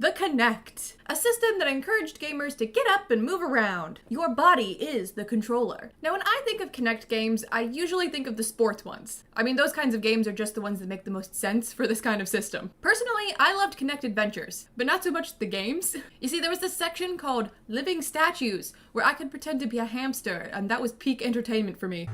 The Kinect, a system that encouraged gamers to get up and move around. Your body is the controller. Now, when I think of Kinect games, I usually think of the sports ones. I mean, those kinds of games are just the ones that make the most sense for this kind of system. Personally, I loved Kinect Adventures, but not so much the games. You see, there was this section called Living Statues, where I could pretend to be a hamster, and that was peak entertainment for me.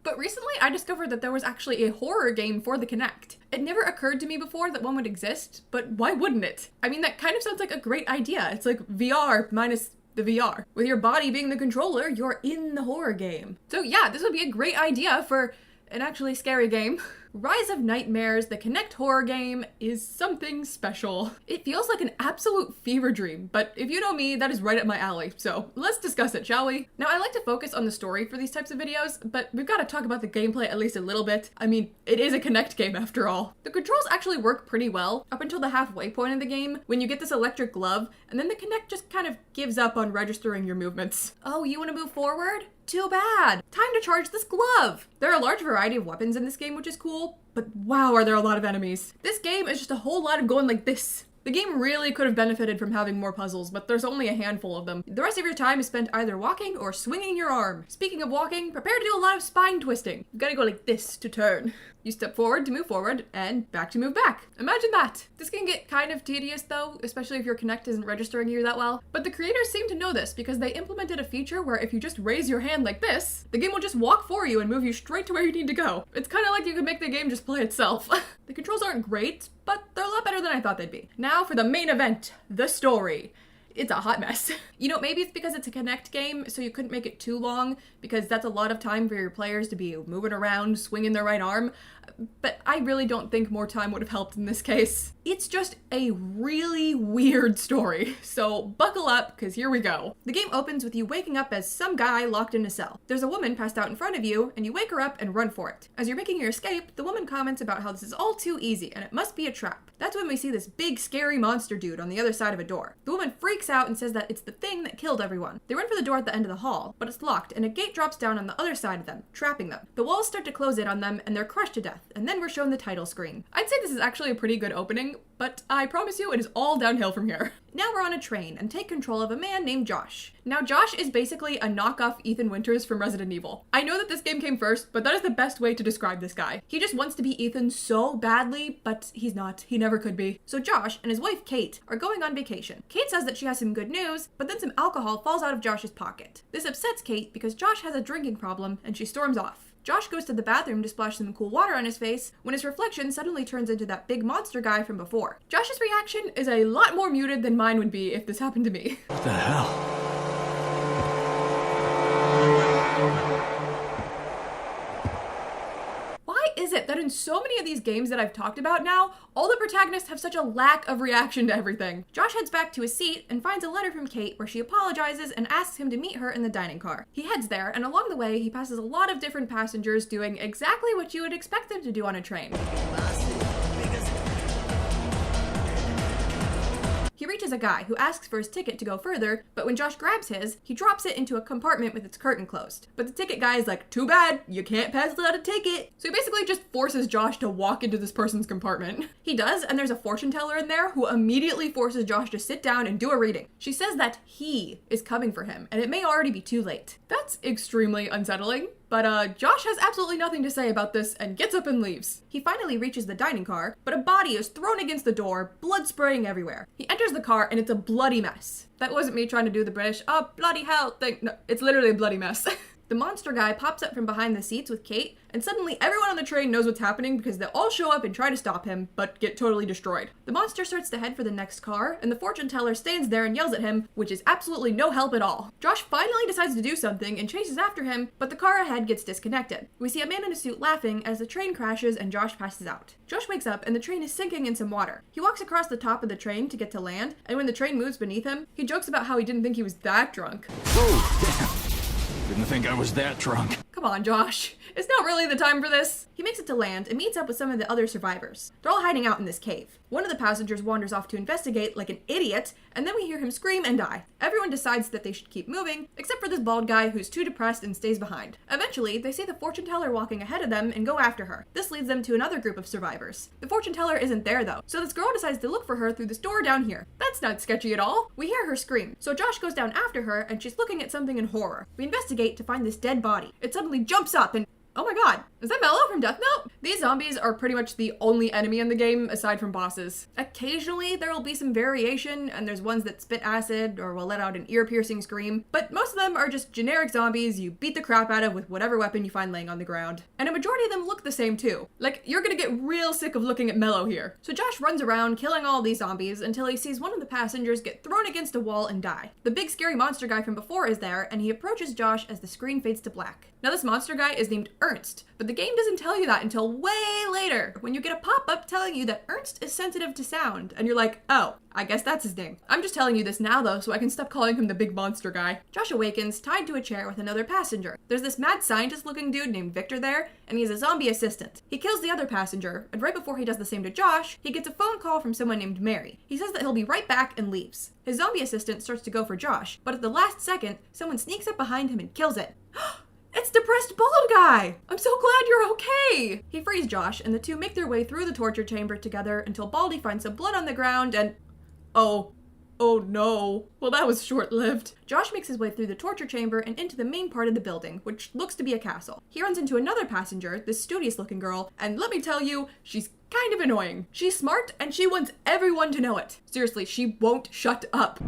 But recently I discovered that there was actually a horror game for the Kinect. It never occurred to me before that one would exist, but why wouldn't it? I mean, that kind of sounds like a great idea. It's like VR minus the VR. With your body being the controller, you're in the horror game. So yeah, this would be a great idea for an actually scary game. Rise of Nightmares, the Kinect horror game, is something special. It feels like an absolute fever dream, but if you know me, that is right up my alley, so let's discuss it, shall we? Now, I like to focus on the story for these types of videos, but we've got to talk about the gameplay at least a little bit. I mean, it is a Kinect game after all. The controls actually work pretty well up until the halfway point of the game, when you get this electric glove, and then the Kinect just kind of gives up on registering your movements. Oh, you want to move forward? Too bad. Time to charge this glove. There are a large variety of weapons in this game, which is cool, but wow, are there a lot of enemies. This game is just a whole lot of going like this. The game really could have benefited from having more puzzles, but there's only a handful of them. The rest of your time is spent either walking or swinging your arm. Speaking of walking, prepare to do a lot of spine twisting. You've got to go like this to turn. You step forward to move forward, and back to move back. Imagine that. This can get kind of tedious though, especially if your Kinect isn't registering you that well. But the creators seem to know this because they implemented a feature where if you just raise your hand like this, the game will just walk for you and move you straight to where you need to go. It's kind of like you could make the game just play itself. The controls aren't great, but they're a lot better than I thought they'd be. Now for the main event, the story. It's a hot mess. You know, maybe it's because it's a Kinect game, so you couldn't make it too long, because that's a lot of time for your players to be moving around, swinging their right arm, but I really don't think more time would have helped in this case. It's just a really weird story, so buckle up, because here we go. The game opens with you waking up as some guy locked in a cell. There's a woman passed out in front of you, and you wake her up and run for it. As you're making your escape, the woman comments about how this is all too easy, and it must be a trap. That's when we see this big, scary monster dude on the other side of a door. The woman freaks out and says that it's the thing that killed everyone. They run for the door at the end of the hall, but it's locked, and a gate drops down on the other side of them, trapping them. The walls start to close in on them, and they're crushed to death, and then we're shown the title screen. I'd say this is actually a pretty good opening, but I promise you it is all downhill from here. Now we're on a train and take control of a man named Josh. Now Josh is basically a knockoff Ethan Winters from Resident Evil. I know that this game came first, but that is the best way to describe this guy. He just wants to be Ethan so badly, but he's not. He never could be. So Josh and his wife Kate are going on vacation. Kate says that she has some good news, but then some alcohol falls out of Josh's pocket. This upsets Kate because Josh has a drinking problem and she storms off. Josh goes to the bathroom to splash some cool water on his face when his reflection suddenly turns into that big monster guy from before. Josh's reaction is a lot more muted than mine would be if this happened to me. What the hell? Why is it that in so many of these games that I've talked about now, all the protagonists have such a lack of reaction to everything? Josh heads back to his seat and finds a letter from Kate where she apologizes and asks him to meet her in the dining car. He heads there, and along the way, he passes a lot of different passengers doing exactly what you would expect them to do on a train. He reaches a guy who asks for his ticket to go further, but when Josh grabs his, he drops it into a compartment with its curtain closed. But the ticket guy is like, too bad, you can't pass without a ticket. So he basically just forces Josh to walk into this person's compartment. He does, and there's a fortune teller in there who immediately forces Josh to sit down and do a reading. She says that he is coming for him, and it may already be too late. That's extremely unsettling. But Josh has absolutely nothing to say about this and gets up and leaves. He finally reaches the dining car, but a body is thrown against the door, blood spraying everywhere. He enters the car and it's a bloody mess. That wasn't me trying to do the British, oh, bloody hell thing. No, it's literally a bloody mess. The monster guy pops up from behind the seats with Kate, and suddenly everyone on the train knows what's happening because they all show up and try to stop him, but get totally destroyed. The monster starts to head for the next car, and the fortune teller stands there and yells at him, which is absolutely no help at all. Josh finally decides to do something and chases after him, but the car ahead gets disconnected. We see a man in a suit laughing as the train crashes and Josh passes out. Josh wakes up and the train is sinking in some water. He walks across the top of the train to get to land, and when the train moves beneath him, he jokes about how he didn't think he was that drunk. Oh, damn. Didn't think I was that drunk. Come Come on, Josh. It's not really the time for this. He makes it to land and meets up with some of the other survivors. They're all hiding out in this cave. One of the passengers wanders off to investigate like an idiot, and then we hear him scream and die. Everyone decides that they should keep moving, except for this bald guy who's too depressed and stays behind. Eventually, they see the fortune teller walking ahead of them and go after her. This leads them to another group of survivors. The fortune teller isn't there though, so this girl decides to look for her through this door down here. That's not sketchy at all. We hear her scream, so Josh goes down after her and she's looking at something in horror. We investigate to find this dead body. It suddenly jumps up and oh my god, is that Mello from Death Note? These zombies are pretty much the only enemy in the game aside from bosses. Occasionally there will be some variation and there's ones that spit acid or will let out an ear-piercing scream, but most of them are just generic zombies you beat the crap out of with whatever weapon you find laying on the ground. And a majority of them look the same too. Like, you're gonna get real sick of looking at Mello here. So Josh runs around killing all these zombies until he sees one of the passengers get thrown against a wall and die. The big scary monster guy from before is there and he approaches Josh as the screen fades to black. Now this monster guy is named Ernst, but the game doesn't tell you that until way later, when you get a pop-up telling you that Ernst is sensitive to sound, and you're like, oh, I guess that's his name. I'm just telling you this now though, so I can stop calling him the big monster guy. Josh awakens, tied to a chair with another passenger. There's this mad scientist-looking dude named Victor there, and he's a zombie assistant. He kills the other passenger, and right before he does the same to Josh, he gets a phone call from someone named Mary. He says that he'll be right back and leaves. His zombie assistant starts to go for Josh, but at the last second, someone sneaks up behind him and kills it. It's depressed bald guy! I'm so glad you're okay! He frees Josh, and the two make their way through the torture chamber together until Baldy finds some blood on the ground and... Oh no. Well, that was short-lived. Josh makes his way through the torture chamber and into the main part of the building, which looks to be a castle. He runs into another passenger, this studious-looking girl, and let me tell you, she's kind of annoying. She's smart, and she wants everyone to know it. Seriously, she won't shut up.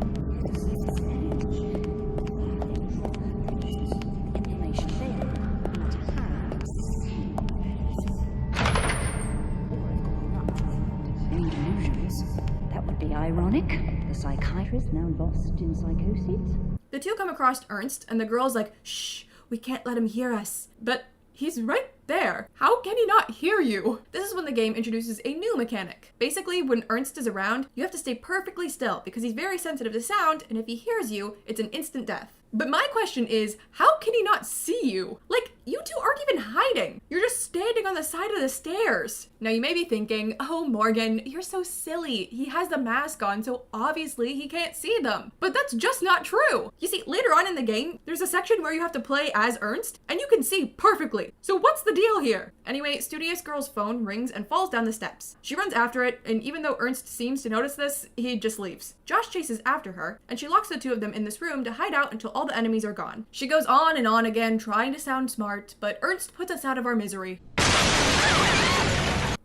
Ironic, the psychiatrist now lost in psychosis. The two come across Ernst, and the girl's like, shh, we can't let him hear us. But he's right there. How can he not hear you? This is when the game introduces a new mechanic. Basically, when Ernst is around, you have to stay perfectly still because he's very sensitive to sound, and if he hears you, it's an instant death. But my question is, how can he not see you? Like, you two aren't even hiding. You're just standing on the side of the stairs. Now you may be thinking, oh Morgan, you're so silly. He has the mask on, so obviously he can't see them. But that's just not true. You see, later on in the game, there's a section where you have to play as Ernst, and you can see perfectly. So what's the deal here? Anyway, Studious Girl's phone rings and falls down the steps. She runs after it, and even though Ernst seems to notice this, he just leaves. Josh chases after her, and she locks the two of them in this room to hide out until all the enemies are gone. She goes on and on again, trying to sound smart, but Ernst puts us out of our misery.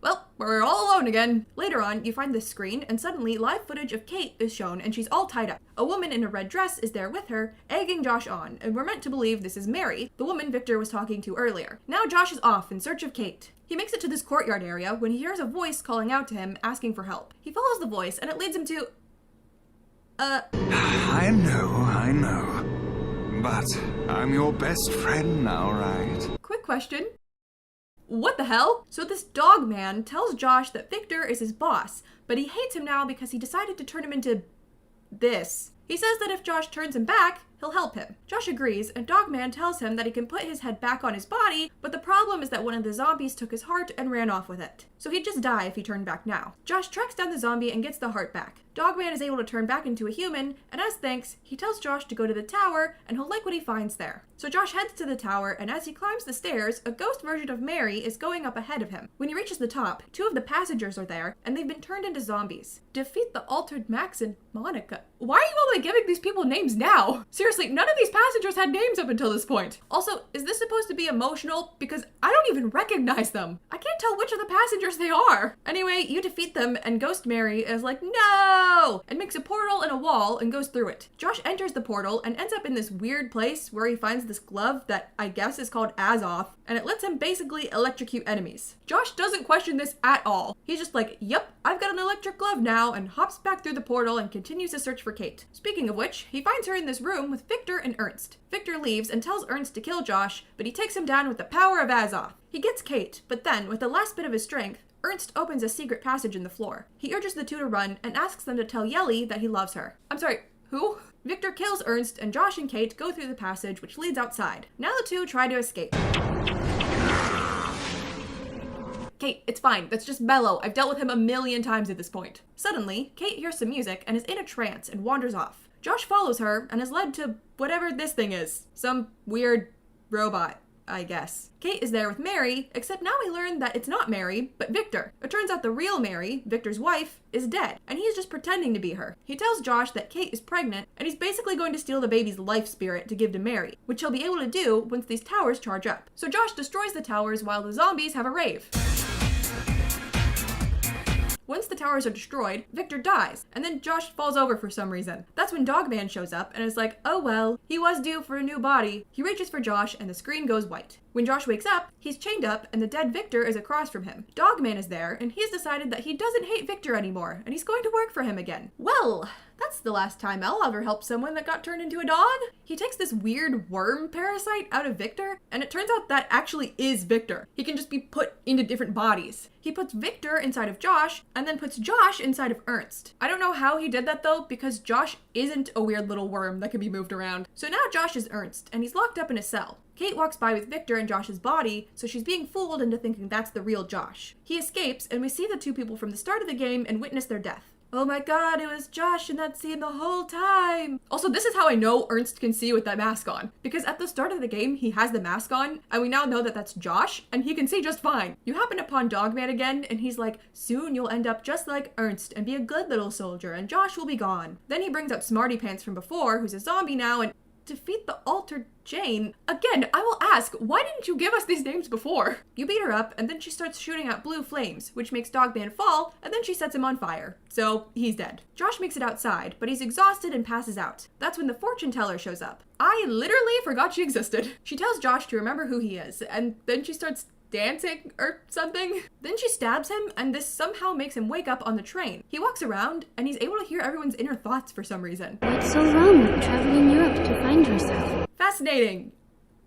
Well, we're all alone again. Later on, you find this screen, and suddenly live footage of Kate is shown, and she's all tied up. A woman in a red dress is there with her, egging Josh on, and we're meant to believe this is Mary, the woman Victor was talking to earlier. Now Josh is off in search of Kate. He makes it to this courtyard area when he hears a voice calling out to him, asking for help. He follows the voice, and it leads him to... I know. But I'm your best friend now, right? Quick question. What the hell? So this dog man tells Josh that Victor is his boss, but he hates him now because he decided to turn him into this. He says that if Josh turns him back, he'll help him. Josh agrees, and Dogman tells him that he can put his head back on his body, but the problem is that one of the zombies took his heart and ran off with it. So he'd just die if he turned back now. Josh tracks down the zombie and gets the heart back. Dogman is able to turn back into a human, and as thanks, he tells Josh to go to the tower, and he'll like what he finds there. So Josh heads to the tower, and as he climbs the stairs, a ghost version of Mary is going up ahead of him. When he reaches the top, two of the passengers are there, and they've been turned into zombies. Defeat the altered Max and Monica. Why are you only giving these people names now? Seriously, none of these passengers had names up until this point. Also, is this supposed to be emotional? Because I don't even recognize them. I can't tell which of the passengers they are. Anyway, you defeat them, and Ghost Mary is like, no! And makes a portal in a wall and goes through it. Josh enters the portal and ends up in this weird place where he finds this glove that I guess is called Azoth, and it lets him basically electrocute enemies. Josh doesn't question this at all. He's just like, yep, I've got an electric glove now, and hops back through the portal and continues to search for Kate. Speaking of which, he finds her in this room with Victor and Ernst. Victor leaves and tells Ernst to kill Josh, but he takes him down with the power of Azoth. He gets Kate, but then, with the last bit of his strength, Ernst opens a secret passage in the floor. He urges the two to run and asks them to tell Yelly that he loves her. I'm sorry, who? Victor kills Ernst, and Josh and Kate go through the passage which leads outside. Now the two try to escape. Kate, it's fine. That's just Bello. I've dealt with him a million times at this point. Suddenly, Kate hears some music and is in a trance and wanders off. Josh follows her and is led to whatever this thing is. Some weird robot, I guess. Kate is there with Mary, except now we learn that it's not Mary, but Victor. It turns out the real Mary, Victor's wife, is dead, and he's just pretending to be her. He tells Josh that Kate is pregnant, and he's basically going to steal the baby's life spirit to give to Mary, which he'll be able to do once these towers charge up. So Josh destroys the towers while the zombies have a rave. Once the towers are destroyed, Victor dies, and then Josh falls over for some reason. That's when Dogman shows up and is like, oh well, he was due for a new body. He reaches for Josh and the screen goes white. When Josh wakes up, he's chained up and the dead Victor is across from him. Dogman is there and he's decided that he doesn't hate Victor anymore and he's going to work for him again. Well, that's the last time I'll ever help someone that got turned into a dog. He takes this weird worm parasite out of Victor, and it turns out that actually is Victor. He can just be put into different bodies. He puts Victor inside of Josh, and then puts Josh inside of Ernst. I don't know how he did that though, because Josh isn't a weird little worm that can be moved around. So now Josh is Ernst, and he's locked up in a cell. Kate walks by with Victor in Josh's body, so she's being fooled into thinking that's the real Josh. He escapes, and we see the two people from the start of the game and witness their death. Oh my god, it was Josh in that scene the whole time. Also, this is how I know Ernst can see with that mask on. Because at the start of the game, he has the mask on, and we now know that that's Josh, and he can see just fine. You happen upon Dogman again, and he's like, soon you'll end up just like Ernst and be a good little soldier, and Josh will be gone. Then he brings out Smarty Pants from before, who's a zombie now, and defeat the altered Jane. Again, I will ask, why didn't you give us these names before? You beat her up, and then she starts shooting out blue flames, which makes Dogman fall, and then she sets him on fire. So, he's dead. Josh makes it outside, but he's exhausted and passes out. That's when the fortune teller shows up. I literally forgot she existed. She tells Josh to remember who he is, and then she starts dancing or something. Then she stabs him, and this somehow makes him wake up on the train. He walks around, and he's able to hear everyone's inner thoughts for some reason. What's so wrong with traveling Europe to find yourself? Fascinating.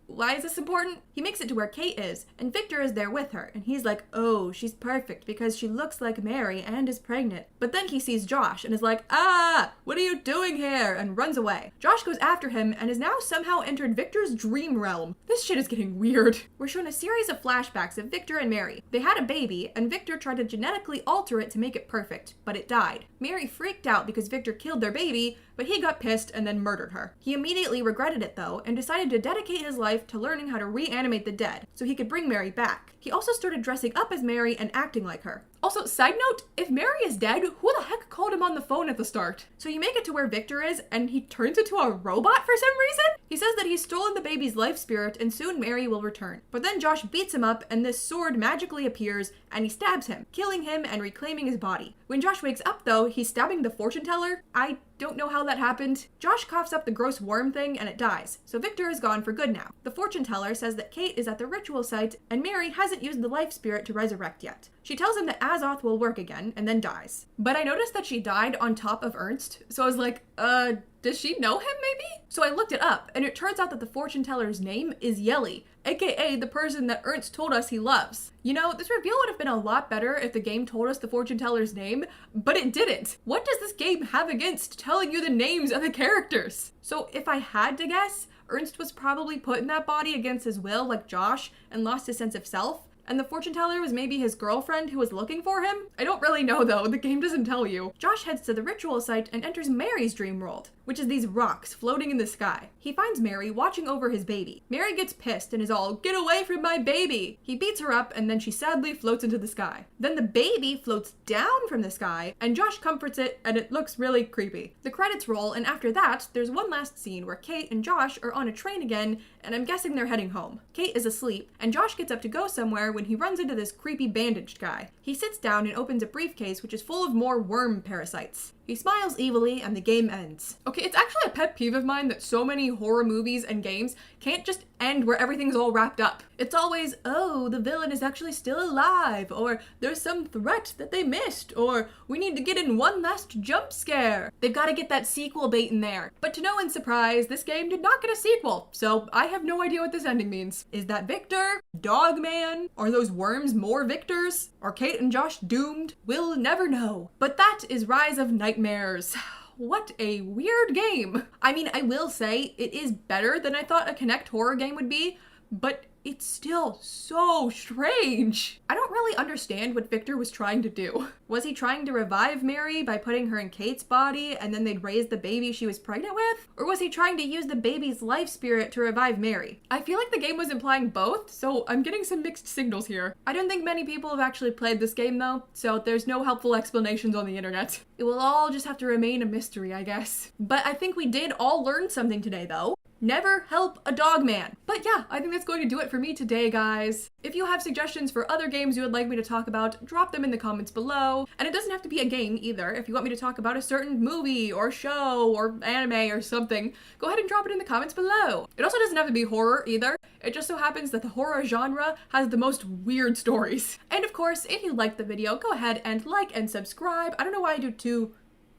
Why is this important? He makes it to where Kate is, and Victor is there with her, and he's like, oh, she's perfect because she looks like Mary and is pregnant. But then he sees Josh and is like, ah, what are you doing here? And runs away. Josh goes after him and has now somehow entered Victor's dream realm. This shit is getting weird. We're shown a series of flashbacks of Victor and Mary. They had a baby, and Victor tried to genetically alter it to make it perfect, but it died. Mary freaked out because Victor killed their baby, but he got pissed and then murdered her. He immediately regretted it though, and decided to dedicate his life to learning how to reanimate the dead, so he could bring Mary back. He also started dressing up as Mary and acting like her. Also, side note, if Mary is dead, who the heck called him on the phone at the start? So you make it to where Victor is, and he turns into a robot for some reason? He says that he's stolen the baby's life spirit, and soon Mary will return. But then Josh beats him up, and this sword magically appears, and he stabs him, killing him and reclaiming his body. When Josh wakes up though, he's stabbing the fortune teller. I don't know how that happened. Josh coughs up the gross worm thing and it dies, so Victor is gone for good now. The fortune teller says that Kate is at the ritual site and Mary hasn't used the life spirit to resurrect yet. She tells him that Azoth will work again and then dies. But I noticed that she died on top of Ernst, so I was like, does she know him maybe? So I looked it up, and it turns out that the fortune teller's name is Yelly, aka the person that Ernst told us he loves. You know, this reveal would have been a lot better if the game told us the fortune teller's name, but it didn't. What does this game have against telling you the names of the characters? So if I had to guess, Ernst was probably put in that body against his will like Josh and lost his sense of self. And the fortune teller was maybe his girlfriend who was looking for him? I don't really know though, the game doesn't tell you. Josh heads to the ritual site and enters Mary's dream world, which is these rocks floating in the sky. He finds Mary watching over his baby. Mary gets pissed and is all, get away from my baby! He beats her up and then she sadly floats into the sky. Then the baby floats down from the sky and Josh comforts it and it looks really creepy. The credits roll and after that, there's one last scene where Kate and Josh are on a train again and I'm guessing they're heading home. Kate is asleep and Josh gets up to go somewhere when he runs into this creepy bandaged guy. He sits down and opens a briefcase which is full of more worm parasites. He smiles evilly and the game ends. Okay, it's actually a pet peeve of mine that so many horror movies and games can't just end where everything's all wrapped up. It's always, oh, the villain is actually still alive, or there's some threat that they missed, or we need to get in one last jump scare. They've got to get that sequel bait in there. But to no one's surprise, this game did not get a sequel, so I have no idea what this ending means. Is that Victor? Dogman? Are those worms more Victors? Are Kate and Josh doomed? We'll never know. But that is Rise of Nightmares. What a weird game. I mean, I will say it is better than I thought a Kinect horror game would be, but it's still so strange. I don't really understand what Victor was trying to do. Was he trying to revive Mary by putting her in Kate's body and then they'd raise the baby she was pregnant with? Or was he trying to use the baby's life spirit to revive Mary? I feel like the game was implying both, so I'm getting some mixed signals here. I don't think many people have actually played this game though, so there's no helpful explanations on the internet. It will all just have to remain a mystery, I guess. But I think we did all learn something today though. Never help a dog man. But yeah, I think that's going to do it for me today, guys. If you have suggestions for other games you would like me to talk about, drop them in the comments below. And it doesn't have to be a game either. If you want me to talk about a certain movie or show or anime or something, go ahead and drop it in the comments below. It also doesn't have to be horror either. It just so happens that the horror genre has the most weird stories. And of course, if you liked the video, go ahead and like and subscribe. I don't know why I do two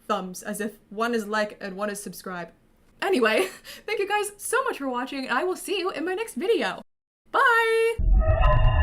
thumbs, as if one is like and one is subscribe. Anyway, thank you guys so much for watching, and I will see you in my next video. Bye!